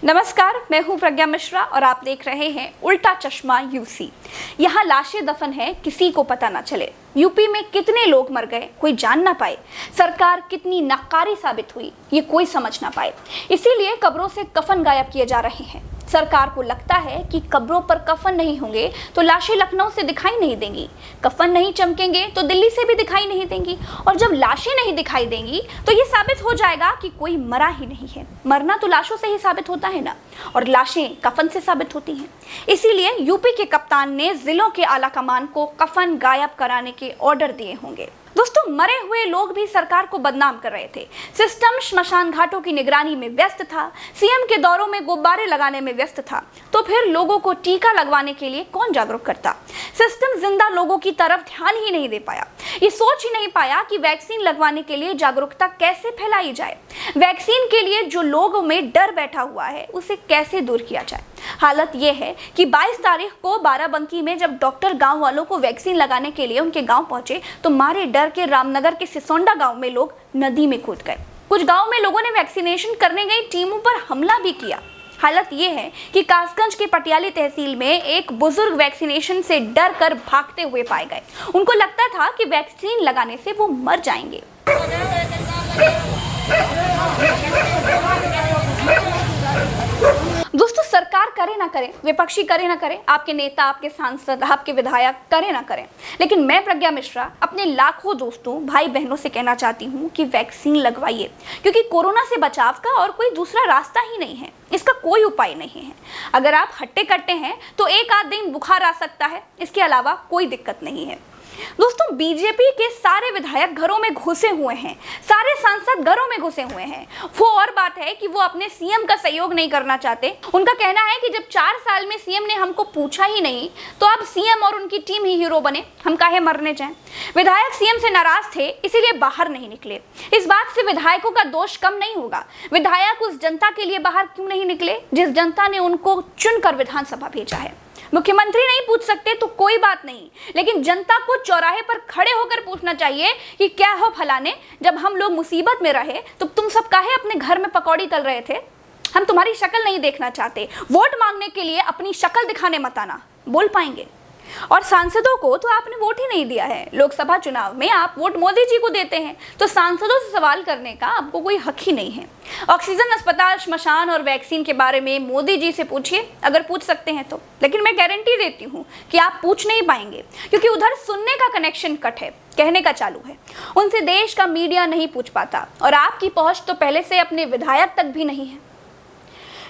नमस्कार, मैं हूं प्रज्ञा मिश्रा और आप देख रहे हैं उल्टा चश्मा यूसी। यहाँ लाशें दफन है, किसी को पता ना चले। यूपी में कितने लोग मर गए कोई जान ना पाए। सरकार कितनी नाकारी साबित हुई ये कोई समझ ना पाए। इसीलिए कब्रों से कफन गायब किए जा रहे हैं। सरकार को लगता है कि कब्रों पर कफन नहीं होंगे तो लाशें लखनऊ से दिखाई नहीं देंगी, कफन नहीं चमकेंगे तो दिल्ली से भी दिखाई नहीं देंगी, और जब लाशें नहीं दिखाई देंगी तो ये साबित हो जाएगा कि कोई मरा ही नहीं है। मरना तो लाशों से ही साबित होता है ना, और लाशें कफन से साबित होती हैं। इसीलिए यूपी के कप्तान ने जिलों के आला कमान को कफन गायब कराने के ऑर्डर दिए होंगे। दोस्तों, मरे हुए लोग भी सरकार को बदनाम कर रहे थे। सिस्टम श्मशान घाटों की निगरानी में व्यस्त था, सीएम के दौरों में गुब्बारे लगाने में व्यस्त था, तो फिर लोगों को टीका लगवाने के लिए कौन जागरूक करता। सिस्टम जिंदा लोगों की तरफ ध्यान ही नहीं दे पाया, ये सोच ही नहीं पाया कि वैक्सीन लगवाने के लिए जागरूकता कैसे फैलाई जाए। वैक्सीन के लिए जो लोगों में डर बैठा हुआ है उसे कैसे दूर किया जाए। हालत यह है कि 22 तारीख को बाराबंकी में जब डॉक्टर गांव वालों को वैक्सीन लगाने के लिए उनके गांव पहुंचे तो मारे डर के रामनगर के सिसोंडा गांव में लोग नदी में कूद गए। कुछ गांव में लोगों ने वैक्सीनेशन करने गई टीमों पर हमला भी किया। हालत ये है कि कासगंज के पटियाली तहसील में एक बुजुर्ग वैक्सीनेशन से डर कर भागते हुए पाए गए। उनको लगता था कि वैक्सीन लगाने से वो मर जाएंगे। दोस्तों, सरकार करे ना करे, विपक्षी करे ना करे, आपके नेता, आपके सांसद, आपके विधायक करे ना करें, लेकिन मैं प्रज्ञा मिश्रा अपने लाखों दोस्तों, भाई बहनों से कहना चाहती हूँ कि वैक्सीन लगवाइए, क्योंकि कोरोना से बचाव का और कोई दूसरा रास्ता ही नहीं है। इसका कोई उपाय नहीं है। अगर आप हट्टे कट्टे हैं तो एक आध दिन बुखार आ सकता है, इसके अलावा कोई दिक्कत नहीं है। दोस्तों, बीजेपी के सारे विधायक घरों में घुसे हुए हैं, सारे सांसद घरों में घुसे हुए हैं। वो और बात है कि वो अपने सीएम का सहयोग नहीं करना चाहते। उनका कहना है कि जब 4 साल में सीएम ने हमको पूछा ही नहीं तो अब सीएम और उनकी टीम ही हीरो बने, हम काहे मरने जाएं। विधायक सीएम से नाराज थे, इसीलिए बाहर नहीं निकले। इस बात से विधायकों का दोष कम नहीं होगा। विधायक उस जनता के लिए बाहर क्यों नहीं निकले जिस जनता ने उनको चुनकर विधानसभा भेजा है। मुख्यमंत्री नहीं पूछ सकते तो कोई बात नहीं, लेकिन जनता को चौराहे पर खड़े होकर पूछना चाहिए कि क्या हो फलाने, जब हम लोग मुसीबत में रहे तो तुम सब काहे अपने घर में पकौड़ी तल रहे थे। हम तुम्हारी शक्ल नहीं देखना चाहते। वोट मांगने के लिए अपनी शक्ल दिखाने मत आना, बोल पाएंगे। और सांसदों को तो आपने वोट ही नहीं दिया है। लोकसभा चुनाव में आप वोट मोदी जी को देते हैं, तो सांसदों से सवाल करने का आपको कोई हक ही नहीं है। ऑक्सीजन अस्पताल, श्मशान और वैक्सीन के बारे में मोदी जी से पूछिए, अगर पूछ सकते हैं तो। लेकिन मैं गारंटी देती हूँ कि आप पूछ नहीं पाएंगे, क्योंकि उधर सुनने का कनेक्शन कट है, कहने का चालू है। उनसे देश का मीडिया नहीं पूछ पाता, और आपकी पहुंच तो पहले से अपने विधायक तक भी नहीं है।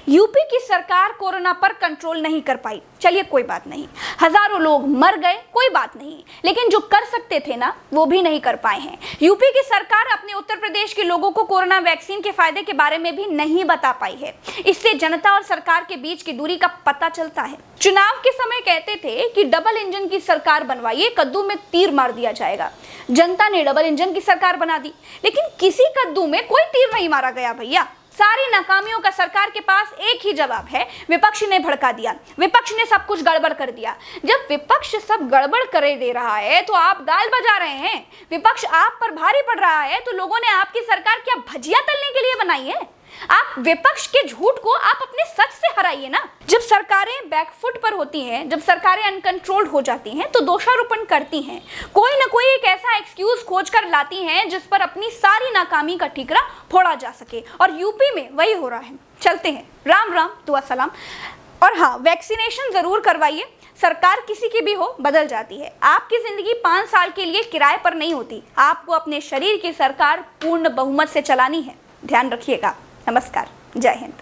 यूपी की सरकार कोरोना पर कंट्रोल नहीं कर पाई, चलिए कोई बात नहीं। हजारों लोग मर गए, कोई बात नहीं, लेकिन जो कर सकते थे ना वो भी नहीं कर पाए हैं। यूपी की सरकार अपने उत्तर प्रदेश के लोगों को कोरोना वैक्सीन के फायदे के बारे में भी नहीं बता पाई है। इससे जनता और सरकार के बीच की दूरी का पता चलता है। चुनाव के समय कहते थे कि डबल इंजन की सरकार बनवाइए, कद्दू में तीर मार दिया जाएगा। जनता ने डबल इंजन की सरकार बना दी, लेकिन किसी कद्दू में कोई तीर नहीं मारा गया भैया। सारी नाकामियों का सरकार के पास एक ही जवाब है, विपक्ष ने भड़का दिया, विपक्ष ने सब कुछ गड़बड़ कर दिया। जब विपक्ष सब गड़बड़ कर दे रहा है तो आप दाल बजा रहे हैं। विपक्ष आप पर भारी पड़ रहा है तो लोगों ने आपकी सरकार क्या भजिया तलने के लिए बनाई है। आप विपक्ष के झूठ को आप अपने सच से हराइए ना। जब सरकारें बैकफुट पर होती हैं, जब सरकारें अनकंट्रोल्ड हो जाती हैं तो दोषारोपण करती हैं, कोई ना कोई एक ऐसा एक्सक्यूज खोज कर लाती हैं जिस पर अपनी सारी नाकामी का ठीकरा फोड़ा जा सके, और यूपी में वही हो रहा है। चलते हैं, राम राम, दुआ सलाम। और हाँ, वैक्सीनेशन जरूर करवाइए। सरकार किसी की भी हो बदल जाती है। आपकी जिंदगी 5 साल के लिए किराए पर नहीं होती। आपको अपने शरीर की सरकार पूर्ण बहुमत से चलानी है, ध्यान रखिएगा। नमस्कार, जय हिंद।